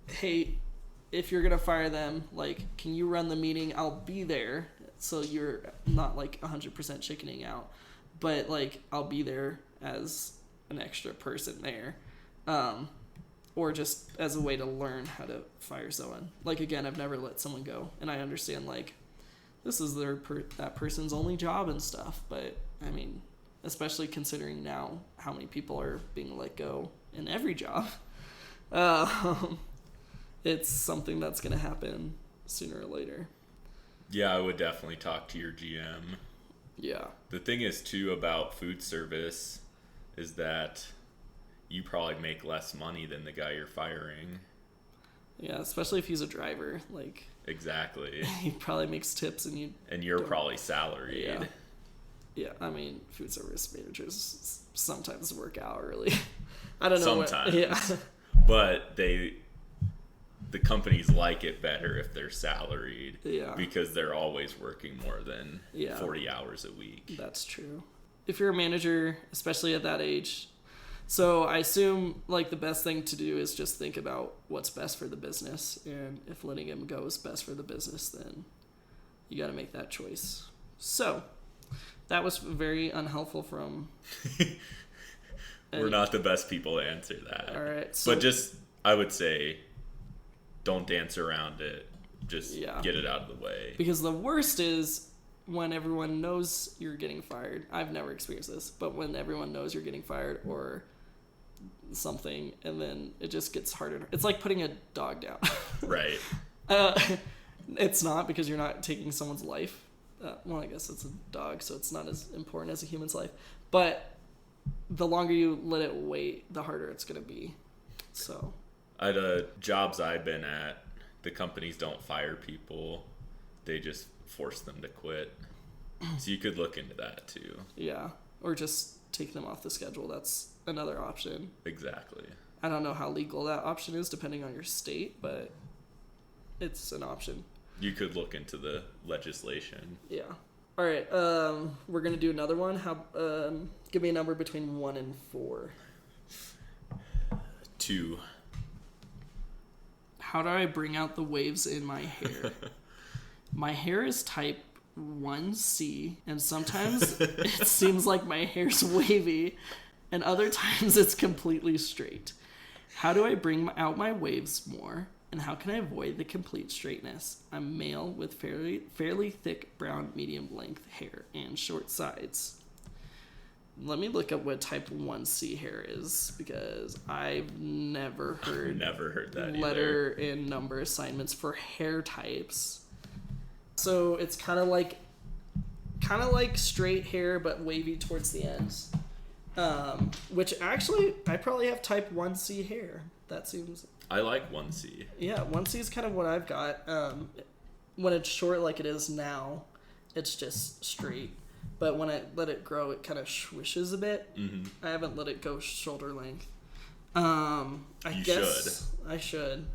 hey, if you're going to fire them, like, can you run the meeting? I'll be there. So you're not like 100% chickening out, but like I'll be there as an extra person there, or just as a way to learn how to fire someone. Like again, I've never let someone go, and I understand like this is that person's only job and stuff. But I mean, especially considering now how many people are being let go in every job, it's something that's gonna happen sooner or later.
Yeah, I would definitely talk to your GM.
Yeah.
The thing is, too, about food service is that you probably make less money than the guy you're firing.
Yeah, especially if he's a driver. Like,
exactly.
He probably makes tips and
you're probably salaried.
Yeah. Yeah, I mean, food service managers sometimes work out early. I don't know.
Sometimes.
Yeah.
But the companies like it better if they're salaried, because they're always working more than 40 hours a week.
That's true. If you're a manager, especially at that age, so I assume like the best thing to do is just think about what's best for the business, and if letting him go is best for the business, then you got to make that choice. So that was very unhelpful from
we're not the best people to answer that.
All right, so,
but just I would say don't dance around it. Just get it out of the way. Because
the worst is when everyone knows you're getting fired. I've never experienced this, but when everyone knows you're getting fired, or something, and then it just gets harder. It's like putting a dog down.
Right.
It's not, because you're not taking someone's life. Well, I guess it's a dog, so it's not as important as a human's life. But the longer you let it wait, the harder it's going to be. So,
At jobs I've been at, the companies don't fire people. They just force them to quit. So you could look into that too.
Yeah. Or just take them off the schedule. That's another option.
Exactly.
I don't know how legal that option is depending on your state, but it's an option.
You could look into the legislation.
Yeah. All right. We're gonna do another one. Give me a number between 1 and 4.
2.
How do I bring out the waves in my hair? My hair is type 1C, and sometimes it seems like my hair's wavy, and other times it's completely straight. How do I bring out my waves more? And how can I avoid the complete straightness? I'm male with fairly thick brown medium length hair and short sides. Let me look up what type 1C hair is, because I've never heard
that
letter and number assignments for hair types. So it's kind of like straight hair but wavy towards the ends. Which actually I probably have type 1C hair. That seems.
I like 1C.
Yeah, 1C is kind of what I've got. When it's short like it is now, it's just straight. But when I let it grow, it kind of swishes a bit. Mm-hmm. I haven't let it go shoulder length. I guess I should.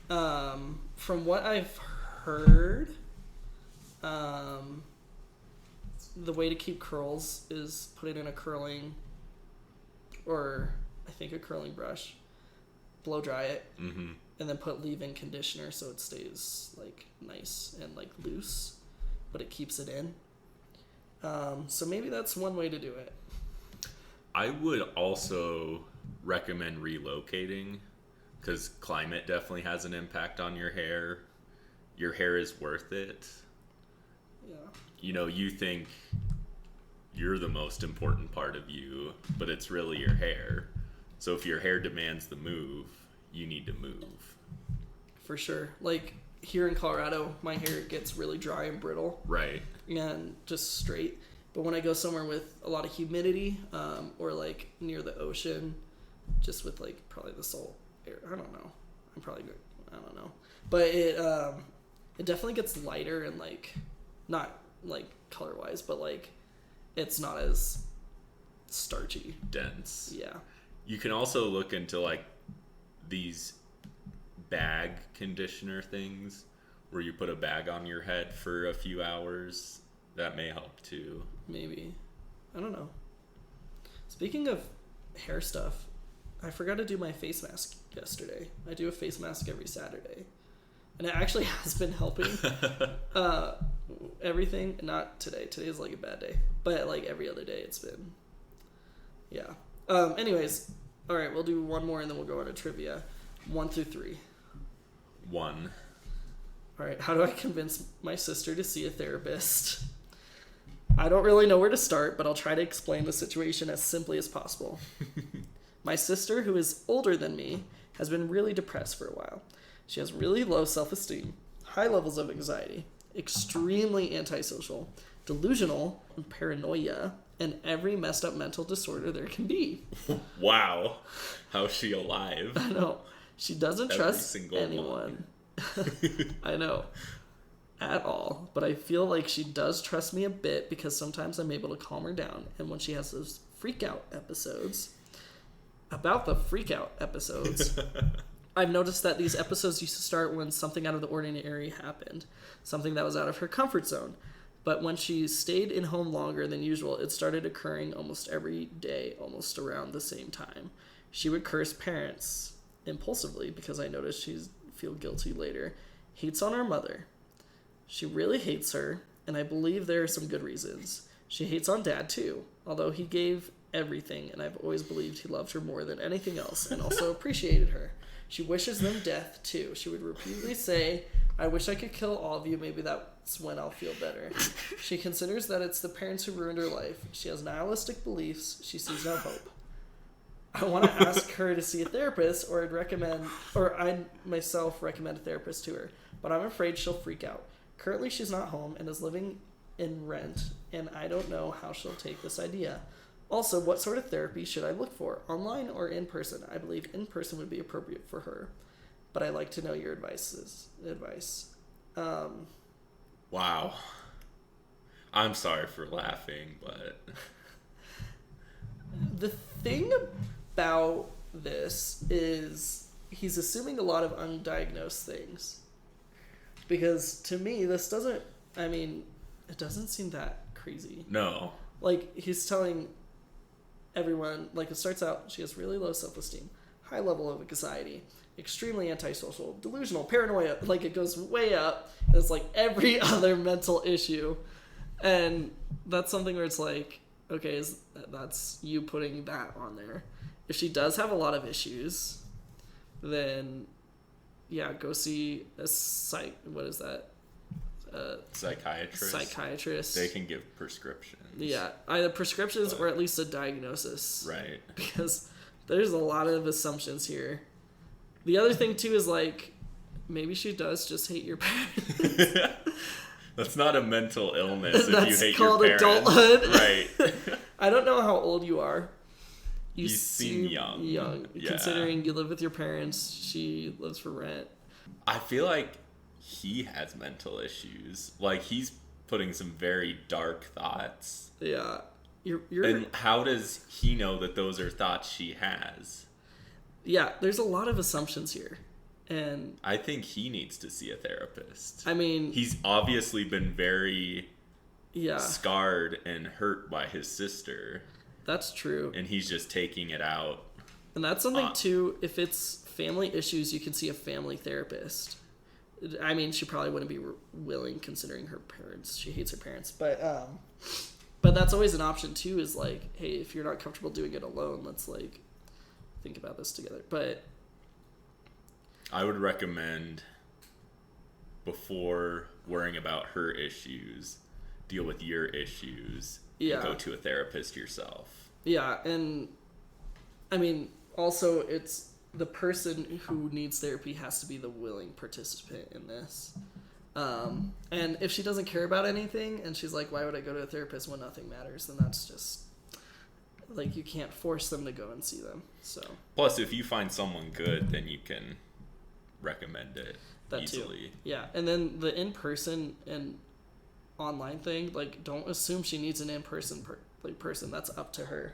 From what I've heard, the way to keep curls is put it in a curling, or I think a curling brush, blow dry it, mm-hmm. and then put leave-in conditioner so it stays like nice and like loose, but it keeps it in. So maybe that's one way to do it.
I would also recommend relocating, because climate definitely has an impact on your hair. Your hair is worth it.
Yeah.
You know, you think you're the most important part of you, but it's really your hair. So if your hair demands the move, you need to move.
For sure. Like here in Colorado, my hair gets really dry and brittle. Right. And just straight. But when I go somewhere with a lot of humidity, or like near the ocean, just with like probably the salt air, I don't know. I don't know. But it definitely gets lighter and like, not like color wise, but like it's not as starchy.
Dense.
Yeah.
You can also look into like these bag conditioner things where you put a bag on your head for a few hours. That may help too. Maybe.
I don't know. Speaking of hair stuff, I forgot to do my face mask yesterday. I do a face mask every Saturday. And it actually has been helping. Everything, not today. Today's like a bad day. But like every other day it's been. Yeah. Anyways, all right, we'll do one more and then we'll go into trivia. 1 through 3.
1.
All right, how do I convince my sister to see a therapist? I don't really know where to start, but I'll try to explain the situation as simply as possible. My sister, who is older than me, has been really depressed for a while. She has really low self-esteem, high levels of anxiety, extremely antisocial, delusional, and paranoia, and every messed up mental disorder there can be.
Wow. How's she alive?
I know. She doesn't trust anyone. I know. At all. But I feel like she does trust me a bit because sometimes I'm able to calm her down. And when she has those freak out episodes, I've noticed that these episodes used to start when something out of the ordinary happened, something that was out of her comfort zone. But when she stayed in home longer than usual, it started occurring almost every day, almost around the same time. She would curse parents impulsively because I noticed she'd feel guilty later. Hates on our mother. She really hates her, and I believe there are some good reasons. She hates on Dad too, although he gave everything, and I've always believed he loved her more than anything else and also appreciated her. She wishes them death too. She would repeatedly say, I wish I could kill all of you. Maybe that's when I'll feel better. She considers that it's the parents who ruined her life. She has nihilistic beliefs. She sees no hope. I want to ask her to see a therapist, or I myself recommend a therapist to her, but I'm afraid she'll freak out. Currently, she's not home and is living in rent, and I don't know how she'll take this idea. Also, what sort of therapy should I look for, online or in person? I believe in person would be appropriate for her, but I'd like to know your advice.
Wow. I'm sorry for laughing, but
The thing about this is he's assuming a lot of undiagnosed things. Because to me, this doesn't, I mean, it doesn't seem that crazy.
no.
Like, he's telling everyone, like, it starts out, she has really low self-esteem, high level of anxiety, extremely antisocial, delusional, paranoia, like, it goes way up, and it's like every other mental issue. And that's something where it's like, okay, that's you putting that on there. If she does have a lot of issues, then yeah, go see a psychiatrist.
They can give prescriptions.
Yeah, either prescriptions or at least a diagnosis.
Right.
Because there's a lot of assumptions here. The other thing too is like, maybe she does just hate your parents.
That's not a mental illness if
That's
you hate
called
your parents.
adulthood.
Right.
I don't know how old you are.
You seem young. Yeah.
Considering you live with your parents, she lives for rent.
I feel like he has mental issues. Like, he's putting some very dark thoughts.
Yeah. You're
And how does he know that those are thoughts she has?
Yeah, there's a lot of assumptions here. And
I think he needs to see a therapist.
I mean,
He's obviously been very
yeah,
scarred and hurt by his sister,
that's true.
and he's just taking it out.
And that's something too, if it's family issues, you can see a family therapist. I mean, she probably wouldn't be willing considering her parents. She hates her parents, but that's always an option too, is like, hey, if you're not comfortable doing it alone, let's like think about this together. But
I would recommend, before worrying about her issues, deal with your issues.
Yeah.
And go to a therapist yourself.
yeah, and I mean, also it's the person who needs therapy has to be the willing participant in this. And if she doesn't care about anything and she's like, why would I go to a therapist when nothing matters? Then that's just like, you can't force them to go and see them. So
Plus, if you find someone good, then you can recommend it
that
easily.
too. Yeah. And then the in-person and online thing, like, don't assume she needs an in-person person. That's up to her.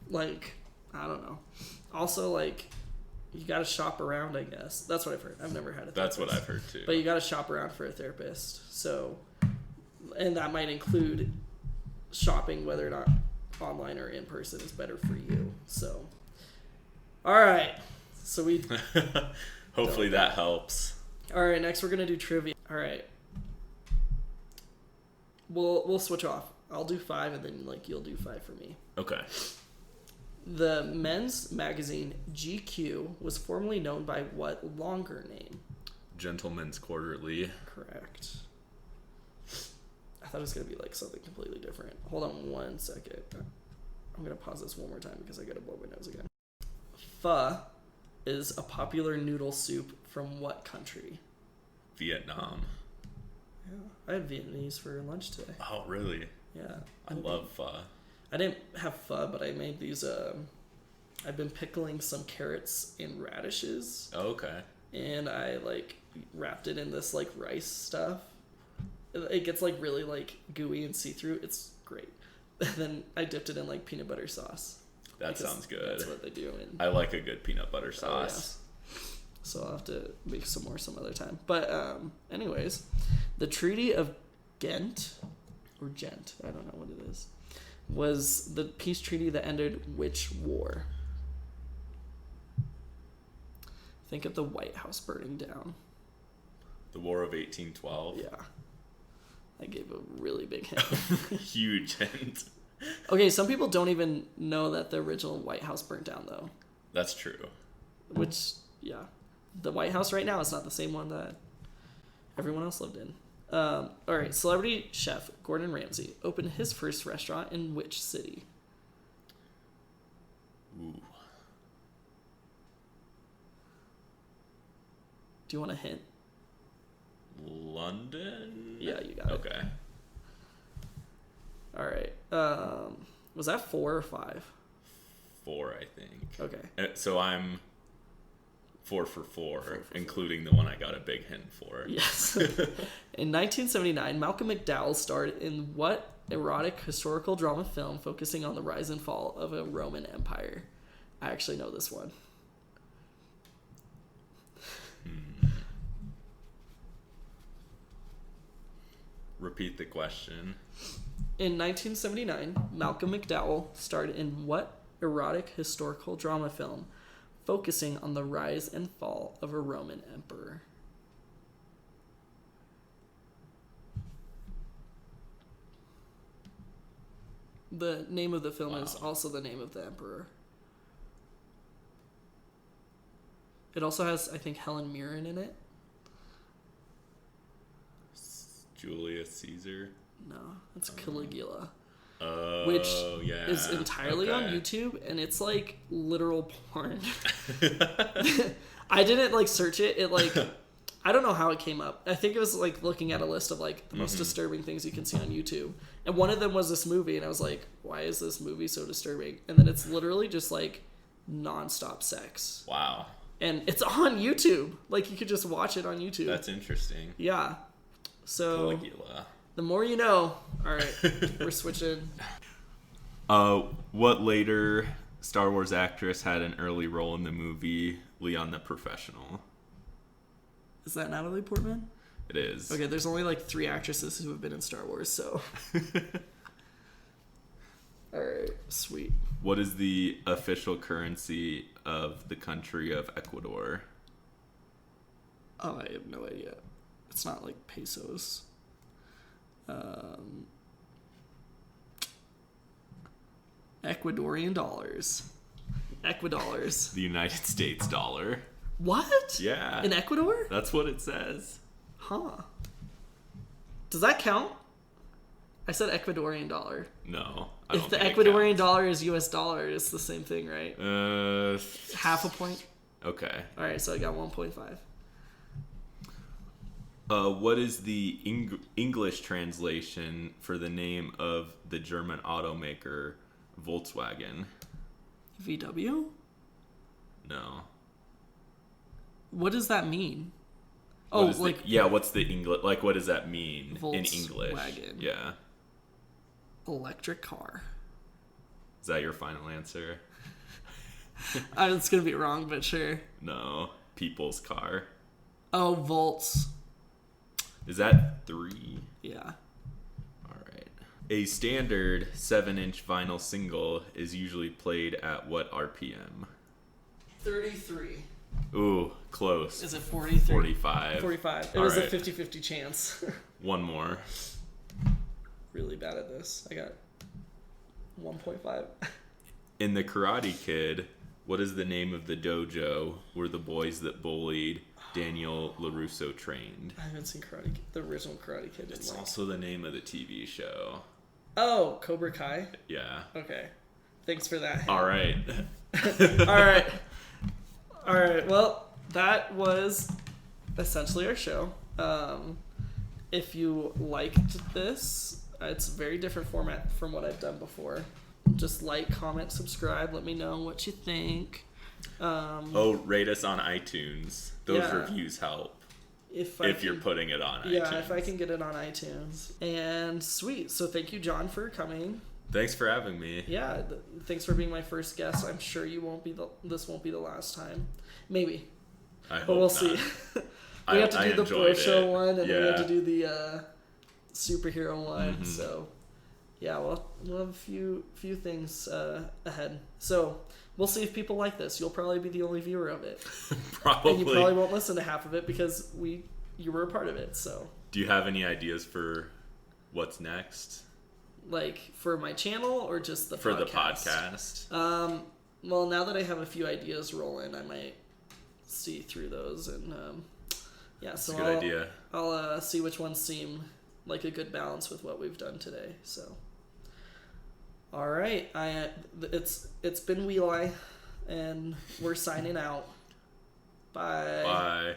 Like, I don't know. Also, like, you gotta shop around, I guess. That's what I've heard. I've never had a therapist.
That's what I've heard too.
But you gotta shop around for a therapist. So, and that might include shopping whether or not online or in person is better for you. So, all right. So we.
Hopefully that helps.
All right. Next, we're gonna do trivia. All right. We'll switch off. I'll do 5, and then like you'll do 5 for me.
Okay.
The men's magazine GQ was formerly known by what longer name?
Gentleman's Quarterly.
Correct. I thought it was going to be like something completely different. Hold on 1 second. I'm going to pause this one more time because I got to blow my nose again. Pho is a popular noodle soup from what country?
Vietnam.
Yeah, I had Vietnamese for lunch today.
Oh, really?
Yeah.
I love pho.
I didn't have pho, but I made these. I've been pickling some carrots and radishes.
Oh, okay.
And I like wrapped it in this like rice stuff. It gets like really like gooey and see-through. It's great. And then I dipped it in like peanut butter sauce.
That sounds good.
That's what they do.
I like a good peanut butter sauce.
Oh, yeah. So I'll have to make some more some other time. But anyways, the Treaty of Ghent, or Gent, I don't know what it is, was the peace treaty that ended which war? Think of the White House burning down.
The War of 1812.
Yeah. I gave a really big hint.
Huge hint.
Okay, some people don't even know that the original White House burnt down, though.
That's true.
Which, yeah. The White House right now is not the same one that everyone else lived in. All right, celebrity chef Gordon Ramsay opened his first restaurant in which city?
Ooh.
Do you want a hint?
London?
Yeah, you got it.
Okay.
All right. Was that 4 or 5?
4, I think.
Okay.
So I'm 4 for 4,
for
including the one I got a big hint for.
Yes. In 1979, Malcolm McDowell starred in what erotic historical drama film focusing on the rise and fall of a Roman Empire? I actually know this one.
Repeat the question.
In 1979, Malcolm McDowell starred in what erotic historical drama film focusing on the rise and fall of a Roman emperor? The name of the film is also the name of the emperor. It also has, I think, Helen Mirren in it.
Julius Caesar?
No, it's Caligula.
Oh,
Which
yeah.
is entirely on YouTube, and it's like literal porn. I didn't like search it. It like, I don't know how it came up. I think it was like looking at a list of like the most disturbing things you can see on YouTube. And one of them was this movie, and I was like, why is this movie so disturbing? And then it's literally just like nonstop sex.
Wow.
And it's on YouTube. Like you could just watch it on YouTube.
That's interesting.
Yeah. So
Caligula.
the more you know. All right, we're switching.
What later Star Wars actress had an early role in the movie Leon the Professional?
Is that Natalie Portman?
It is.
Okay, there's only like 3 actresses who have been in Star Wars, so. All right, sweet.
What is the official currency of the country of Ecuador?
Oh, I have no idea. It's not like pesos. Ecuadorian dollars. Ecuadors.
The United States dollar.
What?
Yeah.
In Ecuador?
That's what it says.
Huh. Does that count? I said Ecuadorian dollar.
No. I don't
If the
think it
Ecuadorian
counts.
dollar is US dollar, it's the same thing, right? Half a point?
Okay.
Alright, so I got 1.5.
What is the English translation for the name of the German automaker Volkswagen?
VW?
No.
What does that mean?
What
Oh,
is
like
what's the English? Like, what does that mean in English?
Volkswagen.
Yeah.
electric car.
Is that your final answer?
It's gonna be wrong, but sure.
No. People's car.
Oh, volts.
Is that 3?
Yeah.
Alright. A standard 7-inch vinyl single is usually played at what RPM?
33.
Ooh, close.
Is it 43?
45.
45. It
All
was
right.
a 50-50 chance.
One more.
Really bad at this. I got 1.5.
In The Karate Kid, what is the name of the dojo where the boys that bullied Daniel LaRusso trained?
I haven't seen Karate Kid, the original Karate Kid.
It's also the name of the TV show.
Oh, Cobra Kai?
Yeah.
Okay. Thanks for that.
All right.
Alright. Alright, well, that was essentially our show. If you liked this, it's a very different format from what I've done before. Just like, comment, subscribe, let me know what you think.
Rate us on iTunes. Those
Yeah.
reviews help.
If
You're putting it on iTunes.
Yeah, if I can get it on iTunes. And sweet. So thank you, John, for coming.
Thanks for having me.
Yeah, thanks for being my first guest. I'm sure this won't be the last time. Maybe.
I hope
But we'll
not.
see. We have to do the Bro
enjoyed
Show
it.
one, and then we have
Yeah.
to do the superhero one.
Mhm.
So, yeah, we'll have a few things ahead. So, we'll see if people like this. You'll probably be the only viewer of it.
Probably.
And you probably won't listen to half of it because you were a part of it. So,
Do you have any ideas for what's next?
like, for my channel or just the
For
podcast?
the podcast?
Well, now that I have a few ideas rolling, I might see through those and yeah.
That's
So
a good idea.
I'll see which ones seem like a good balance with what we've done today. So, All right, it's been Weli, and we're signing out. Bye.
Bye.